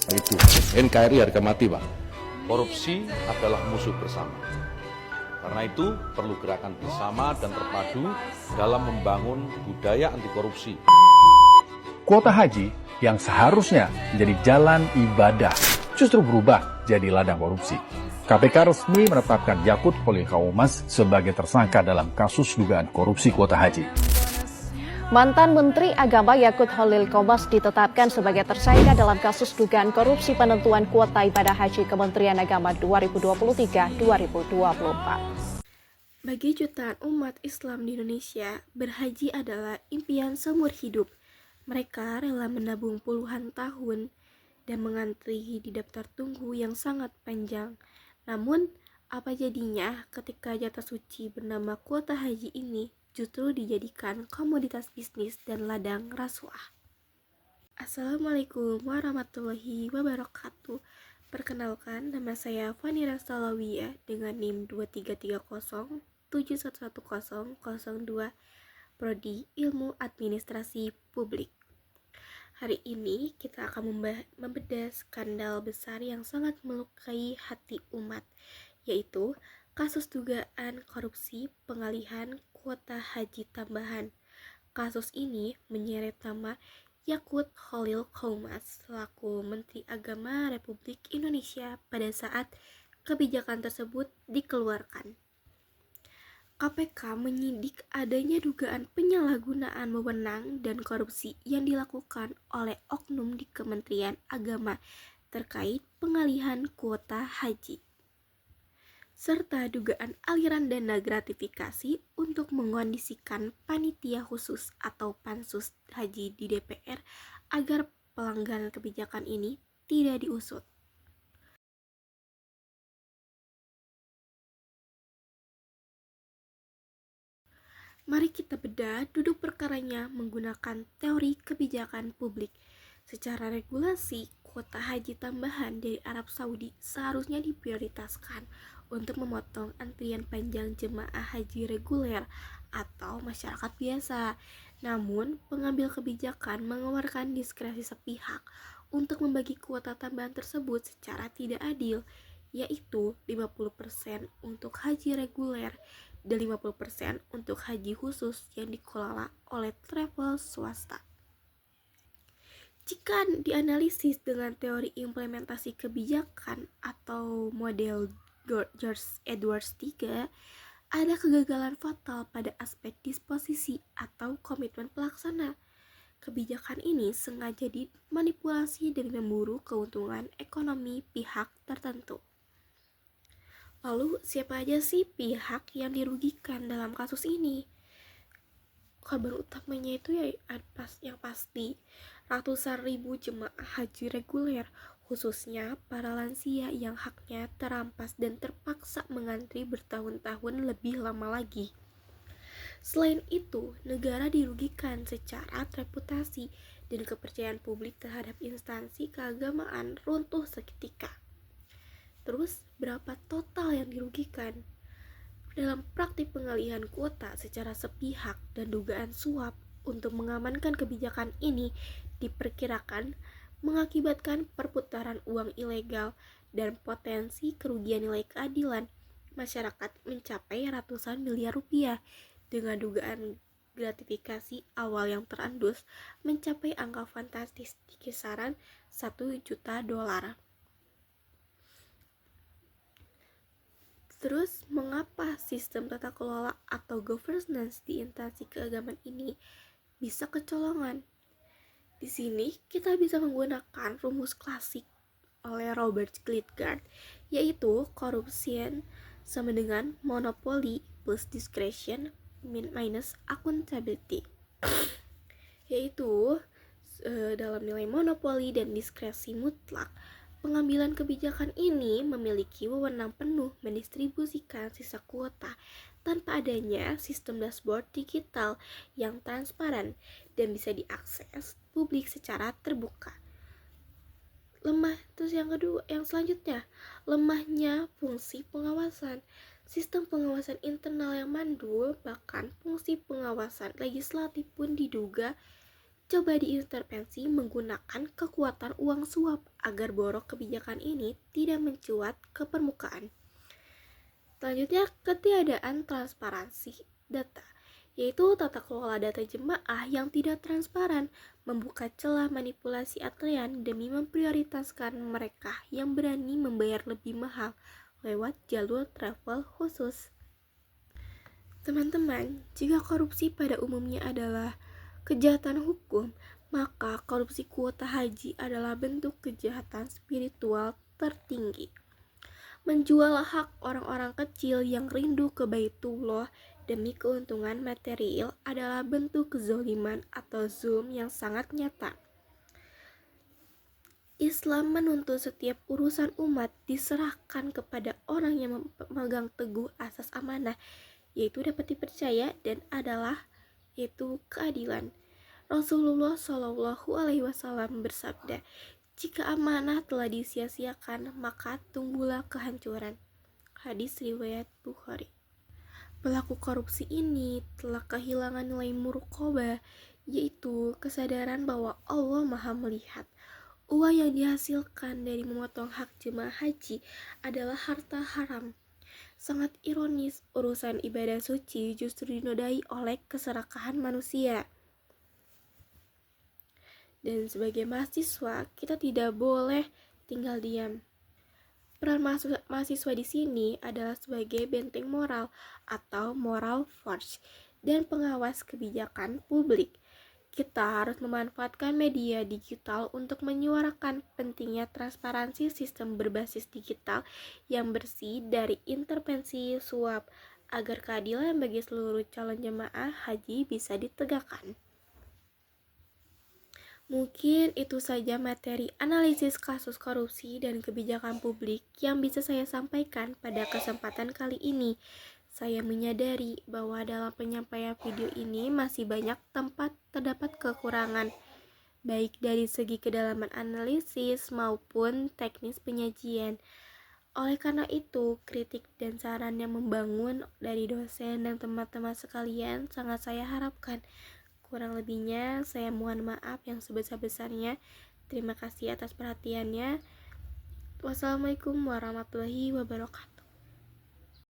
Itu NKRI harga mati, Pak. Korupsi adalah musuh bersama. Karena itu perlu gerakan bersama dan terpadu dalam membangun budaya anti korupsi. Kuota haji yang seharusnya menjadi jalan ibadah justru berubah jadi ladang korupsi. KPK resmi menetapkan Yakut Khalil Qaumas sebagai tersangka dalam kasus dugaan korupsi kuota haji. Mantan Menteri Agama Yakut Khalil Qaumas ditetapkan sebagai tersangka dalam kasus dugaan korupsi penentuan kuota ibadah haji Kementerian Agama 2023-2024. Bagi jutaan umat Islam di Indonesia, berhaji adalah impian seumur hidup. Mereka rela menabung puluhan tahun dan mengantri di daftar tunggu yang sangat panjang. Namun, apa jadinya ketika jatah suci bernama kuota haji ini justru dijadikan komoditas bisnis dan ladang rasuah? Assalamualaikum warahmatullahi wabarakatuh. Perkenalkan, nama saya Fani Rastalawiyah dengan NIM 2330711002, Prodi Ilmu Administrasi Publik. Hari ini kita akan membedah skandal besar yang sangat melukai hati umat, yaitu kasus dugaan korupsi pengalihan kuota haji tambahan. Kasus ini menyeret nama Yakut Khalil Qaumas selaku Menteri Agama Republik Indonesia pada saat kebijakan tersebut dikeluarkan. KPK menyidik adanya dugaan penyalahgunaan wewenang dan korupsi yang dilakukan oleh oknum di Kementerian Agama terkait pengalihan kuota haji, serta dugaan aliran dana gratifikasi untuk mengkondisikan panitia khusus atau pansus haji di DPR agar pelanggaran kebijakan ini tidak diusut. Mari kita bedah duduk perkaranya menggunakan teori kebijakan publik. Secara regulasi, kuota haji tambahan dari Arab Saudi seharusnya diprioritaskan untuk memotong antrian panjang jemaah haji reguler atau masyarakat biasa. Namun, pengambil kebijakan mengeluarkan diskresi sepihak untuk membagi kuota tambahan tersebut secara tidak adil, yaitu 50% untuk haji reguler dan 50% untuk haji khusus yang dikelola oleh travel swasta. Jika dianalisis dengan teori implementasi kebijakan atau model George Edwards III, ada kegagalan fatal pada aspek disposisi atau komitmen pelaksana. Kebijakan ini sengaja dimanipulasi demi memburu keuntungan ekonomi pihak tertentu. Lalu, siapa aja sih pihak yang dirugikan dalam kasus ini? Korban utamanya itu yang pasti ratusan ribu jemaah haji reguler, khususnya para lansia yang haknya terampas dan terpaksa mengantri bertahun-tahun lebih lama lagi. Selain itu, negara dirugikan secara reputasi dan kepercayaan publik terhadap instansi keagamaan runtuh seketika. Terus, berapa total yang dirugikan? Dalam praktik pengalihan kuota secara sepihak dan dugaan suap untuk mengamankan kebijakan ini diperkirakan mengakibatkan perputaran uang ilegal dan potensi kerugian nilai keadilan masyarakat mencapai ratusan miliar rupiah, dengan dugaan gratifikasi awal yang terendus mencapai angka fantastis di kisaran 1 juta dolar. Terus, mengapa sistem tata kelola atau governance di instansi keagamaan ini bisa kecolongan? Di sini kita bisa menggunakan rumus klasik oleh Robert Klitgard, yaitu corruption sama dengan monopoly plus discretion minus accountability. Yaitu dalam nilai monopoli dan diskresi mutlak, pengambilan kebijakan ini memiliki wewenang penuh mendistribusikan sisa kuota tanpa adanya sistem dashboard digital yang transparan dan bisa diakses publik secara terbuka. Yang selanjutnya, lemahnya fungsi pengawasan. Sistem pengawasan internal yang mandul, bahkan fungsi pengawasan legislatif pun diduga coba diintervensi menggunakan kekuatan uang suap agar borok kebijakan ini tidak mencuat ke permukaan. Selanjutnya, ketiadaan transparansi data, yaitu tata kelola data jemaah yang tidak transparan, membuka celah manipulasi antrean demi memprioritaskan mereka yang berani membayar lebih mahal lewat jalur travel khusus. Teman-teman, jika korupsi pada umumnya adalah kejahatan hukum, maka korupsi kuota haji adalah bentuk kejahatan spiritual tertinggi. Menjual hak orang-orang kecil yang rindu ke Baitullah demi keuntungan material adalah bentuk kezoliman atau zulm yang sangat nyata. Islam menuntut setiap urusan umat diserahkan kepada orang yang memegang teguh asas amanah, yaitu dapat dipercaya dan yaitu keadilan. Rasulullah Shallallahu Alaihi Wasallam bersabda, jika amanah telah disia-siakan, maka tunggulah kehancuran. Hadis riwayat Bukhari. Pelaku korupsi ini telah kehilangan nilai muraqabah, yaitu kesadaran bahwa Allah Maha melihat. Uang yang dihasilkan dari memotong hak jemaah haji adalah harta haram. Sangat ironis, urusan ibadah suci justru dinodai oleh keserakahan manusia. Dan sebagai mahasiswa, kita tidak boleh tinggal diam. Peran mahasiswa di sini adalah sebagai benteng moral atau moral force dan pengawas kebijakan publik. Kita harus memanfaatkan media digital untuk menyuarakan pentingnya transparansi sistem berbasis digital yang bersih dari intervensi suap agar keadilan bagi seluruh calon jemaah haji bisa ditegakkan. Mungkin itu saja materi analisis kasus korupsi dan kebijakan publik yang bisa saya sampaikan pada kesempatan kali ini. Saya menyadari bahwa dalam penyampaian video ini masih banyak tempat terdapat kekurangan, baik dari segi kedalaman analisis maupun teknis penyajian. Oleh karena itu, kritik dan saran yang membangun dari dosen dan teman-teman sekalian sangat saya harapkan. Kurang lebihnya, saya mohon maaf yang sebesar-besarnya. Terima kasih atas perhatiannya. Wassalamualaikum warahmatullahi wabarakatuh.